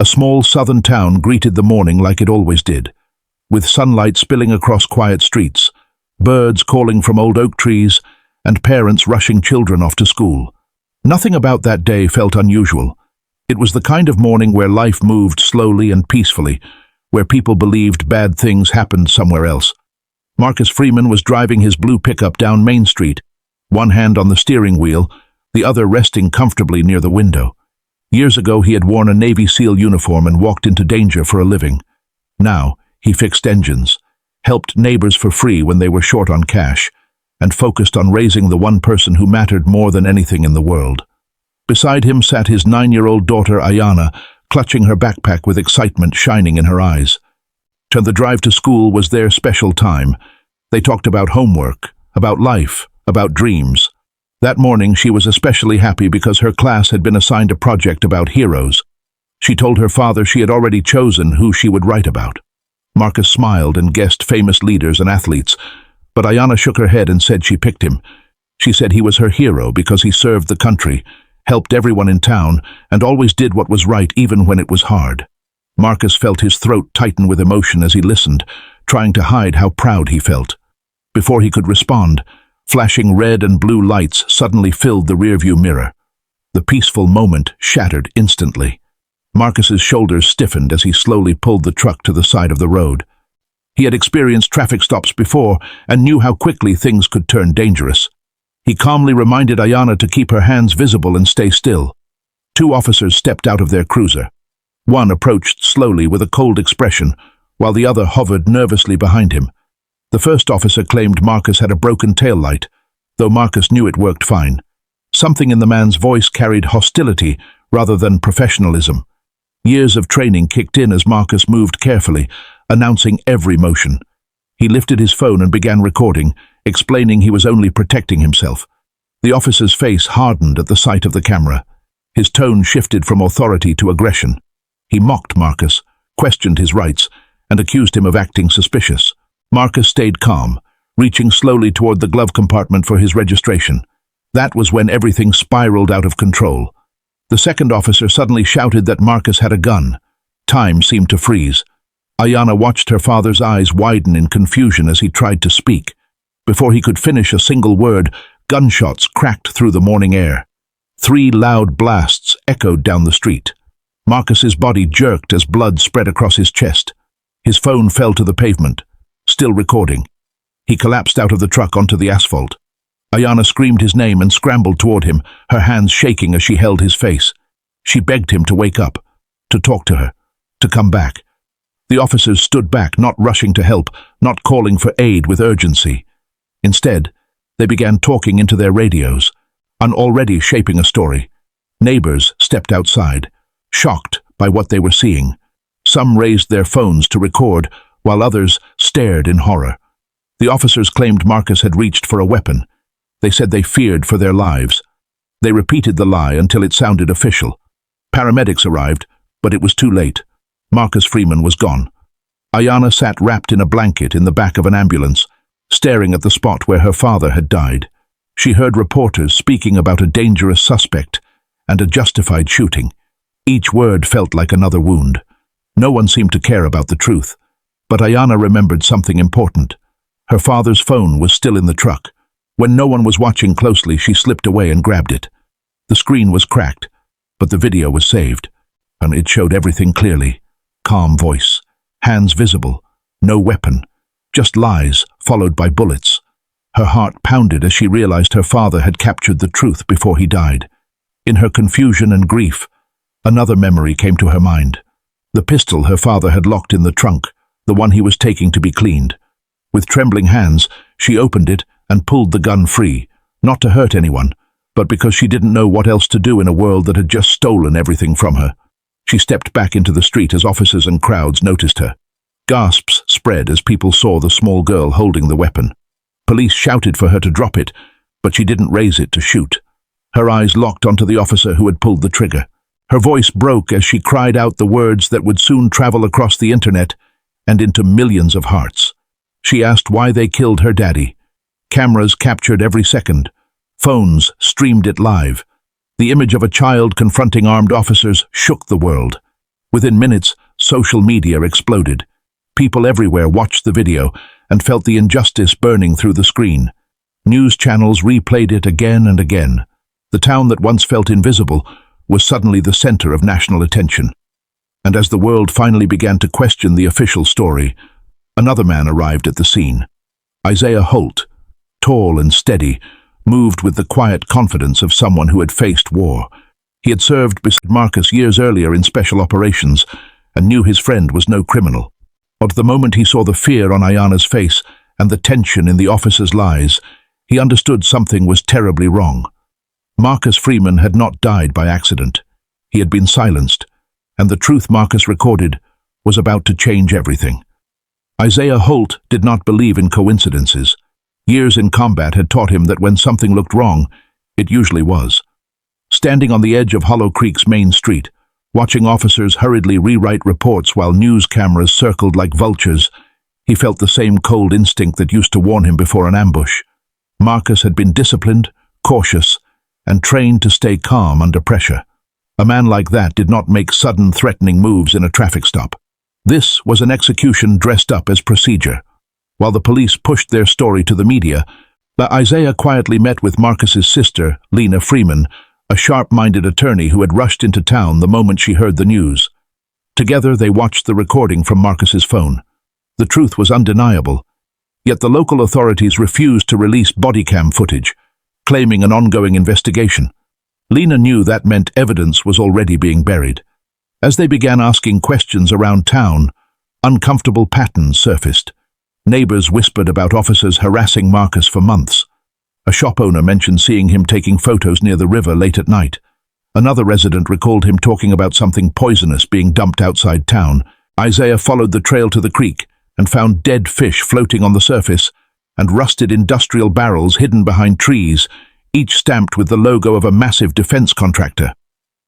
A small southern town greeted the morning like it always did, with sunlight spilling across quiet streets, birds calling from old oak trees, and parents rushing children off to school. Nothing about that day felt unusual. It was the kind of morning where life moved slowly and peacefully, where people believed bad things happened somewhere else. Marcus Freeman was driving his blue pickup down Main Street, one hand on the steering wheel, the other resting comfortably near the window. Years ago he had worn a Navy SEAL uniform and walked into danger for a living. Now he fixed engines, helped neighbors for free when they were short on cash, and focused on raising the one person who mattered more than anything in the world. Beside him sat his 9-year-old daughter Ayana, clutching her backpack with excitement shining in her eyes. The drive to school was their special time. They talked about homework, about life, about dreams. That morning she was especially happy because her class had been assigned a project about heroes. She told her father she had already chosen who she would write about. Marcus smiled and guessed famous leaders and athletes, but Ayana shook her head and said she picked him. She said he was her hero because he served the country, helped everyone in town, and always did what was right even when it was hard. Marcus felt his throat tighten with emotion as he listened, trying to hide how proud he felt. Before he could respond, flashing red and blue lights suddenly filled the rearview mirror. The peaceful moment shattered instantly. Marcus's shoulders stiffened as he slowly pulled the truck to the side of the road. He had experienced traffic stops before and knew how quickly things could turn dangerous. He calmly reminded Ayana to keep her hands visible and stay still. 2 officers stepped out of their cruiser. One approached slowly with a cold expression, while the other hovered nervously behind him. The first officer claimed Marcus had a broken taillight, though Marcus knew it worked fine. Something in the man's voice carried hostility rather than professionalism. Years of training kicked in as Marcus moved carefully, announcing every motion. He lifted his phone and began recording, explaining he was only protecting himself. The officer's face hardened at the sight of the camera. His tone shifted from authority to aggression. He mocked Marcus, questioned his rights, and accused him of acting suspicious. Marcus stayed calm, reaching slowly toward the glove compartment for his registration. That was when everything spiraled out of control. The second officer suddenly shouted that Marcus had a gun. Time seemed to freeze. Ayana watched her father's eyes widen in confusion as he tried to speak. Before he could finish a single word, gunshots cracked through the morning air. 3 loud blasts echoed down the street. Marcus's body jerked as blood spread across his chest. His phone fell to the pavement, still recording. He collapsed out of the truck onto the asphalt. Ayana screamed his name and scrambled toward him, her hands shaking as she held his face. She begged him to wake up, to talk to her, to come back. The officers stood back, not rushing to help, not calling for aid with urgency. Instead, they began talking into their radios, already shaping a story. Neighbors stepped outside, shocked by what they were seeing. Some raised their phones to record, while others stared in horror. The officers claimed Marcus had reached for a weapon. They said they feared for their lives. They repeated the lie until it sounded official. Paramedics arrived, but it was too late. Marcus Freeman was gone. Ayana sat wrapped in a blanket in the back of an ambulance, staring at the spot where her father had died. She heard reporters speaking about a dangerous suspect and a justified shooting. Each word felt like another wound. No one seemed to care about the truth. But Ayana remembered something important. Her father's phone was still in the truck. When no one was watching closely, she slipped away and grabbed it. The screen was cracked, but the video was saved, and it showed everything clearly. Calm voice, hands visible, no weapon, just lies followed by bullets. Her heart pounded as she realized her father had captured the truth before he died. In her confusion and grief, another memory came to her mind. The pistol her father had locked in the trunk, the one he was taking to be cleaned. With trembling hands, she opened it and pulled the gun free, not to hurt anyone, but because she didn't know what else to do in a world that had just stolen everything from her. She stepped back into the street as officers and crowds noticed her. Gasps spread as people saw the small girl holding the weapon. Police shouted for her to drop it, but she didn't raise it to shoot. Her eyes locked onto the officer who had pulled the trigger. Her voice broke as she cried out the words that would soon travel across the internet and into millions of hearts. She asked why they killed her daddy. Cameras captured every second. Phones streamed it live. The image of a child confronting armed officers shook the world. Within minutes, social media exploded. People everywhere watched the video and felt the injustice burning through the screen. News channels replayed it again and again. The town that once felt invisible was suddenly the center of national attention. And as the world finally began to question the official story, another man arrived at the scene. Isaiah Holt, tall and steady, moved with the quiet confidence of someone who had faced war. He had served beside Marcus years earlier in special operations and knew his friend was no criminal. But the moment he saw the fear on Ayana's face and the tension in the officer's lies, he understood something was terribly wrong. Marcus Freeman had not died by accident. He had been silenced, and the truth Marcus recorded was about to change everything. Isaiah Holt did not believe in coincidences. Years in combat had taught him that when something looked wrong, it usually was. Standing on the edge of Hollow Creek's main street, watching officers hurriedly rewrite reports while news cameras circled like vultures, he felt the same cold instinct that used to warn him before an ambush. Marcus had been disciplined, cautious, and trained to stay calm under pressure. A man like that did not make sudden, threatening moves in a traffic stop. This was an execution dressed up as procedure. While the police pushed their story to the media, Isaiah quietly met with Marcus's sister, Lena Freeman, a sharp-minded attorney who had rushed into town the moment she heard the news. Together they watched the recording from Marcus's phone. The truth was undeniable, yet the local authorities refused to release bodycam footage, claiming an ongoing investigation. Lena knew that meant evidence was already being buried. As they began asking questions around town, uncomfortable patterns surfaced. Neighbors whispered about officers harassing Marcus for months. A shop owner mentioned seeing him taking photos near the river late at night. Another resident recalled him talking about something poisonous being dumped outside town. Isaiah followed the trail to the creek and found dead fish floating on the surface and rusted industrial barrels hidden behind trees, each stamped with the logo of a massive defense contractor.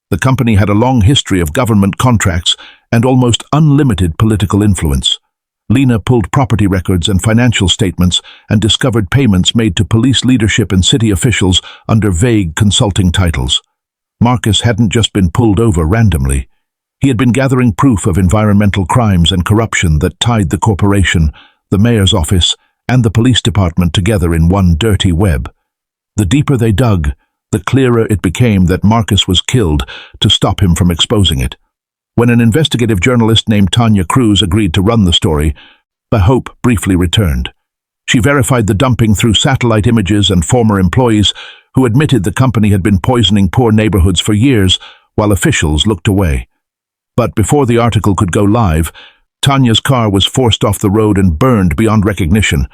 The company had a long history of government contracts and almost unlimited political influence. Lena pulled property records and financial statements and discovered payments made to police leadership and city officials under vague consulting titles. Marcus hadn't just been pulled over randomly. He had been gathering proof of environmental crimes and corruption that tied the corporation, the mayor's office, and the police department together in one dirty web. The deeper they dug, the clearer it became that Marcus was killed to stop him from exposing it. When an investigative journalist named Tanya Cruz agreed to run the story, the hope briefly returned. She verified the dumping through satellite images and former employees who admitted the company had been poisoning poor neighborhoods for years while officials looked away. But before the article could go live, Tanya's car was forced off the road and burned beyond recognition.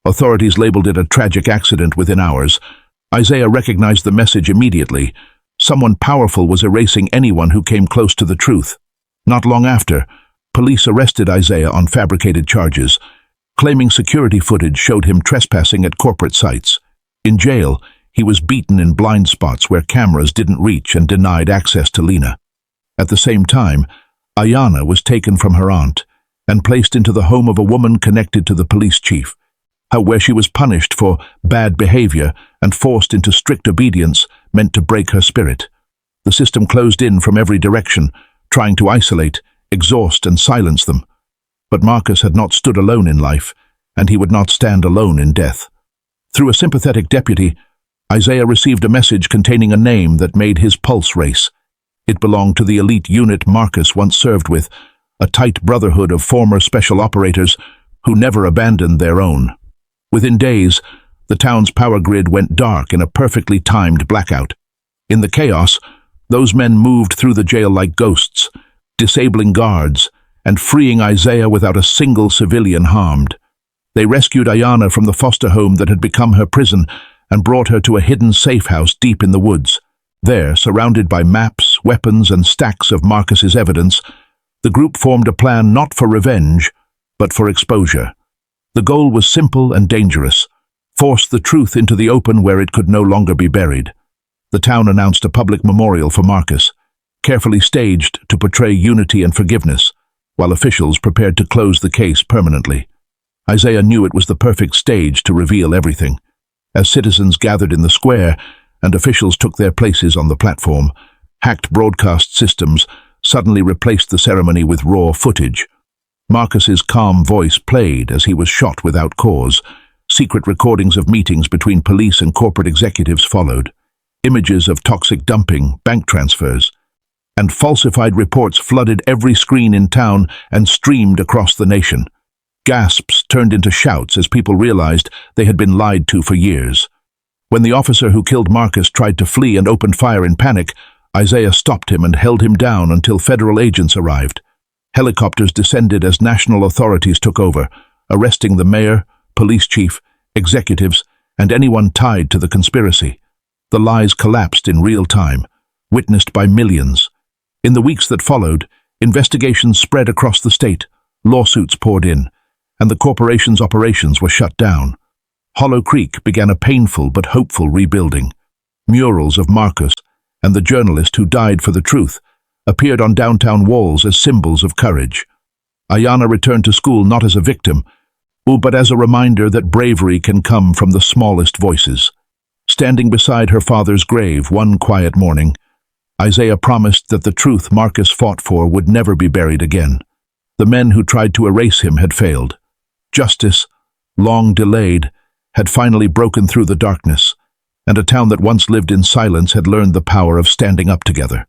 Authorities labeled it a tragic accident within hours. Isaiah recognized the message immediately. Someone powerful was erasing anyone who came close to the truth. Not long after, police arrested Isaiah on fabricated charges, claiming security footage showed him trespassing at corporate sites. In jail, he was beaten in blind spots where cameras didn't reach and denied access to Lena. At the same time, Ayana was taken from her aunt and placed into the home of a woman connected to the police chief, where she was punished for bad behavior and forced into strict obedience meant to break her spirit. The system closed in from every direction, trying to isolate, exhaust, and silence them. But Marcus had not stood alone in life, and he would not stand alone in death. Through a sympathetic deputy, Isaiah received a message containing a name that made his pulse race. It belonged to the elite unit Marcus once served with, a tight brotherhood of former special operators who never abandoned their own. Within days, the town's power grid went dark in a perfectly timed blackout. In the chaos, those men moved through the jail like ghosts, disabling guards and freeing Isaiah without a single civilian harmed. They rescued Ayana from the foster home that had become her prison and brought her to a hidden safe house deep in the woods. There, surrounded by maps, weapons, and stacks of Marcus's evidence, the group formed a plan not for revenge, but for exposure. The goal was simple and dangerous: force the truth into the open where it could no longer be buried. The town announced a public memorial for Marcus, carefully staged to portray unity and forgiveness, while officials prepared to close the case permanently. Isaiah knew it was the perfect stage to reveal everything. As citizens gathered in the square and officials took their places on the platform, hacked broadcast systems suddenly replaced the ceremony with raw footage. Marcus's calm voice played as he was shot without cause. Secret recordings of meetings between police and corporate executives followed. Images of toxic dumping, bank transfers, and falsified reports flooded every screen in town and streamed across the nation. Gasps turned into shouts as people realized they had been lied to for years. When the officer who killed Marcus tried to flee and opened fire in panic, Isaiah stopped him and held him down until federal agents arrived. Helicopters descended as national authorities took over, arresting the mayor, police chief, executives, and anyone tied to the conspiracy. The lies collapsed in real time, witnessed by millions. In the weeks that followed, investigations spread across the state, lawsuits poured in, and the corporation's operations were shut down. Hollow Creek began a painful but hopeful rebuilding. Murals of Marcus and the journalist who died for the truth appeared on downtown walls as symbols of courage. Ayanna returned to school not as a victim, but as a reminder that bravery can come from the smallest voices. Standing beside her father's grave one quiet morning, Isaiah promised that the truth Marcus fought for would never be buried again. The men who tried to erase him had failed. Justice, long delayed, had finally broken through the darkness, and a town that once lived in silence had learned the power of standing up together.